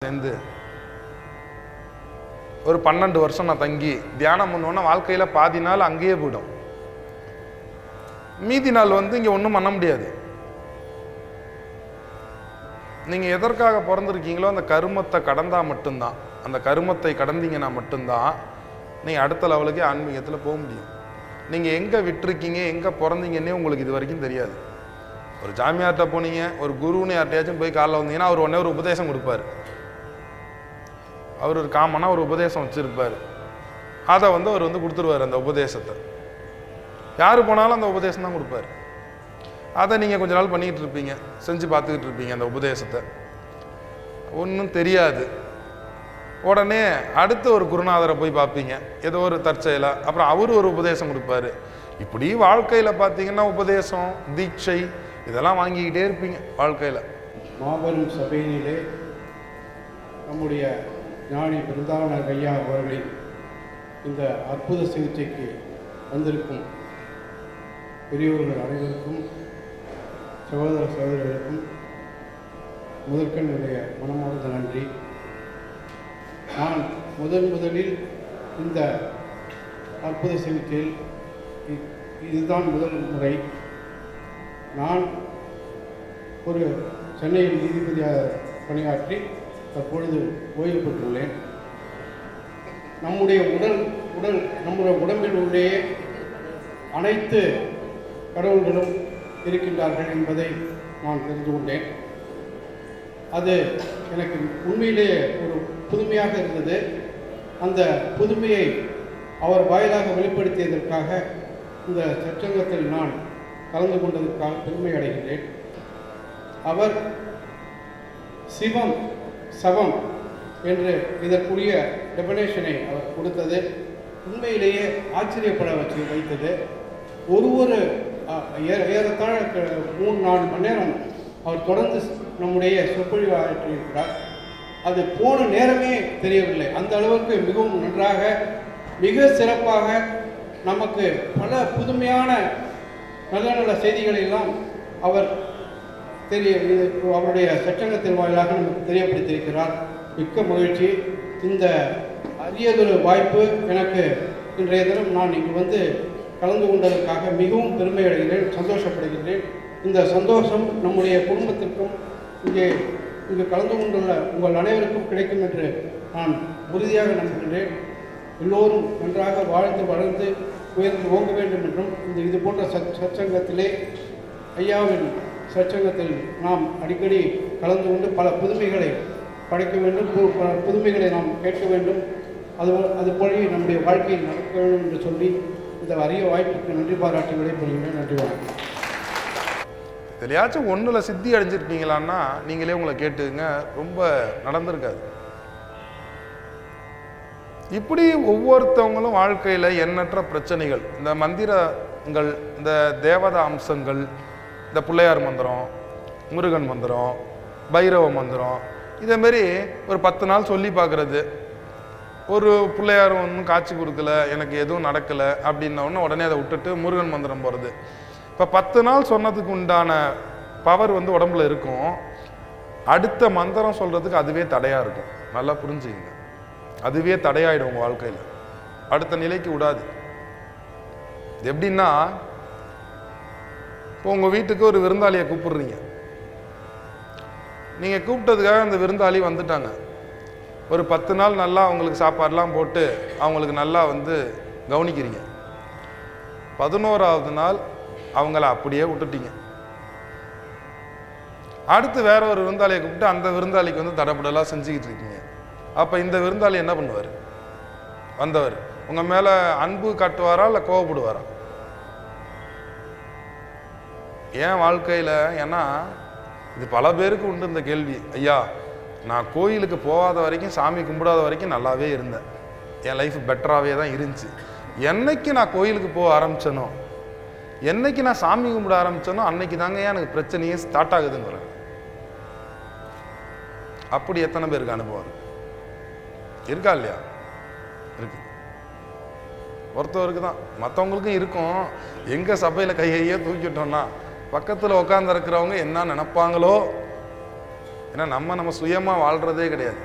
சேர்ந்து ஒரு 12 வருஷம் நான் தங்கி தியானம் பண்ணோன்னா வாழ்க்கையில் பாதி நாள் அங்கேயே போய்டும். மீதி நாள் இங்கே ஒன்றும் பண்ண முடியாது. நீங்கள் எதற்காக பிறந்திருக்கீங்களோ அந்த கருமத்தை கடந்தால் மட்டும்தான், அந்த கருமத்தை கடந்தீங்கன்னா மட்டும்தான் நீங்கள் அடுத்த லெவலுக்கே ஆன்மீகத்தில் போக முடியும். நீங்கள் எங்கே விட்டுருக்கீங்க, எங்கே பிறந்தீங்கன்னே உங்களுக்கு இது வரைக்கும் தெரியாது. ஒரு ஜாமியார்கிட்ட போனீங்க, ஒரு குருன்னு யார்ட்டையாச்சும் போய் காலைல வந்தீங்கன்னா அவர் உடனே ஒரு உபதேசம் கொடுப்பார். அவர் ஒரு காமனாக ஒரு உபதேசம் வச்சுருப்பார். அதை அவர் கொடுத்துருவார். அந்த உபதேசத்தை யார் போனாலும் அந்த உபதேசம் தான் கொடுப்பார். அதை நீங்கள் கொஞ்ச நாள் பண்ணிக்கிட்டு இருப்பீங்க, செஞ்சு பார்த்துக்கிட்டு இருப்பீங்க. அந்த உபதேசத்தை ஒன்றும் தெரியாது. உடனே அடுத்த ஒரு குருநாதரை போய் பார்ப்பீங்க, ஏதோ ஒரு தற்செயலாக. அப்புறம் அவர் ஒரு உபதேசம் கொடுப்பாரு. இப்படி வாழ்க்கையில் பார்த்தீங்கன்னா உபதேசம், தீட்சை இதெல்லாம் வாங்கிக்கிட்டே இருப்பீங்க வாழ்க்கையில். மாபெரும் சபையினிலே நம்முடைய ஞானி பிருந்தாவன ஐயா அவர்களின் இந்த அற்புத சிகிச்சைக்கு வந்திருக்கும் பெரியவர்கள் அனைவருக்கும், சகோதர சகோதரர்களுக்கும் முதற்கண்ணுடைய மனமார்ந்த நன்றி. நான் முதலில் இந்த அற்புத சிகிச்சையில் இதுதான் முதல் முறை. நான் ஒரு சென்னையில் நீதிபதியாக பணியாற்றி தற்பொழுது ஓய்வு பெற்றுள்ளேன். நம்முடைய நம்முடைய உடம்பில் உள்ளே அனைத்து கடவுள்களும் இருக்கின்றார்கள் என்பதை நான் தெரிந்து கொண்டேன். அது எனக்கு உண்மையிலேயே ஒரு புதுமையாக இருந்தது. அந்த புதுமையை அவர் வாயிலாக வெளிப்படுத்தியதற்காக இந்த சச்சங்கத்தில் நான் கலந்து கொண்டதற்காக பெருமை அடைகின்றேன். அவர் சிவம் சவம் என்று இதற்குரிய டெபினேஷனை அவர் கொடுத்தது உண்மையிலேயே ஆச்சரியப்பட வைத்தது. ஒரு ஏறத்தாழ 3-4 மணி நேரம் அவர் தொடர்ந்து நம்முடைய சொற்பொழிவு ஆற்றியிருக்கிறார். அது போன நேரமே தெரியவில்லை. அந்த அளவுக்கு மிகவும் நன்றாக, மிக சிறப்பாக நமக்கு பல புதுமையான நல்ல நல்ல செய்திகளை எல்லாம் அவர் அவருடைய சச்சங்கத்தின் வாயிலாக நமக்கு தெரியப்படுத்தியிருக்கிறார். மிக்க மகிழ்ச்சி. இந்த அரியதொரு வாய்ப்பு எனக்கு இன்றைய தினம் நான் இங்கு கலந்து கொண்டதற்காக மிகவும் பெருமை அடைகிறேன், சந்தோஷப்படுகின்றேன். இந்த சந்தோஷம் நம்முடைய குடும்பத்திற்கும் இங்கு கலந்து கொண்டுள்ள உங்கள் அனைவருக்கும் கிடைக்கும் என்று நான் உறுதியாக நம்புகின்றேன். எல்லோரும் நன்றாக வாழ்ந்து வளர்ந்து உயர்ந்து ஓங்க வேண்டும் என்றும் இது போன்ற சச்சங்கத்திலே ஐயாவின் சச்சங்கத்தில் நாம் அடிக்கடி கலந்து கொண்டு பல புதுமைகளை படைக்க வேண்டும், பல புதுமைகளை நாம் கேட்க வேண்டும், அதுபோல நம்முடைய வாழ்க்கையில் நடக்க வேண்டும் என்று சொல்லி இந்த அரிய வாய்ப்புக்கு நன்றி பாராட்டி விடைபெறுகிறேன். நன்றி வணக்கம். எதையாச்சும் ஒன்றில் சித்தி அடைஞ்சிருக்கீங்களான்னா நீங்களே உங்களை கேட்டுங்க, ரொம்ப நடந்திருக்காது. இப்படி ஒவ்வொருத்தவங்களும் வாழ்க்கையில் எண்ணற்ற பிரச்சனைகள், இந்த மந்திரங்கள், இந்த தேவதா அம்சங்கள், இந்த பிள்ளையார் மந்திரம், முருகன் மந்திரம், பைரவ மந்திரம், இதேமாரி ஒரு 10 நாள் சொல்லி பார்க்குறது. ஒரு பிள்ளையார் ஒன்றும் காட்சி கொடுக்கல, எனக்கு எதுவும் நடக்கலை அப்படின்னோடனே உடனே அதை விட்டுட்டு முருகன் மந்திரம் போகிறது. இப்போ 10 நாள் சொன்னதுக்கு உண்டான பவர் உடம்புல இருக்கும். அடுத்த மந்திரம் சொல்கிறதுக்கு அதுவே தடையாக இருக்கும். நல்லா புரிஞ்சுக்கங்க, அதுவே தடையாயிடும் உங்கள் வாழ்க்கையில், அடுத்த நிலைக்கு விடாது. எப்படின்னா, இப்போ உங்கள் வீட்டுக்கு ஒரு விருந்தாளியை கூப்பிடுறீங்க. நீங்கள் கூப்பிட்டதுக்காக அந்த விருந்தாளி வந்துட்டாங்க. ஒரு 10 நாள் நல்லா அவங்களுக்கு சாப்பாடெலாம் போட்டு அவங்களுக்கு நல்லா கவனிக்கிறீங்க. 11ஆவது நாள் அவங்கள அப்படியே விட்டுட்டீங்க. அடுத்து வேற ஒரு விருந்தாளியை கூப்பிட்டு அந்த விருந்தாளிக்கு தடப்படலாம் செஞ்சுக்கிட்டு இருக்கீங்க. அப்போ இந்த விருந்தாளி என்ன பண்ணுவார்? வந்தவர் உங்கள் மேலே அன்பு காட்டுவாரா இல்லை கோவப்படுவாரா? ஏன் வாழ்க்கையில், ஏன்னா இது பல பேருக்கு உண்டு இந்த கேள்வி. ஐயா, நான் கோயிலுக்கு போகாத வரைக்கும், சாமி கும்பிடாத வரைக்கும் நல்லாவே இருந்தேன், என் லைஃப் பெட்டராகவே தான் இருந்துச்சு. என்னைக்கு நான் கோயிலுக்கு போக ஆரம்பித்தனோ, என்னைக்கு நான் சாமி கும்பிட ஆரம்பித்தனோ அன்னைக்கு தாங்க எனக்கு பிரச்சனையே ஸ்டார்ட் ஆகுதுங்கிறேன். அப்படி எத்தனை பேருக்கு அனுபவம் இருக்கா இல்லையா? இருக்கு. ஒருத்தவருக்கு தான், மற்றவங்களுக்கும் இருக்கும். எங்கள் சபையில் கையையே தூக்கிட்டோம்னா பக்கத்தில் உட்காந்து இருக்கிறவங்க என்ன நினைப்பாங்களோ. ஏன்னா நம்ம சுயமாக வாழ்கிறதே கிடையாது.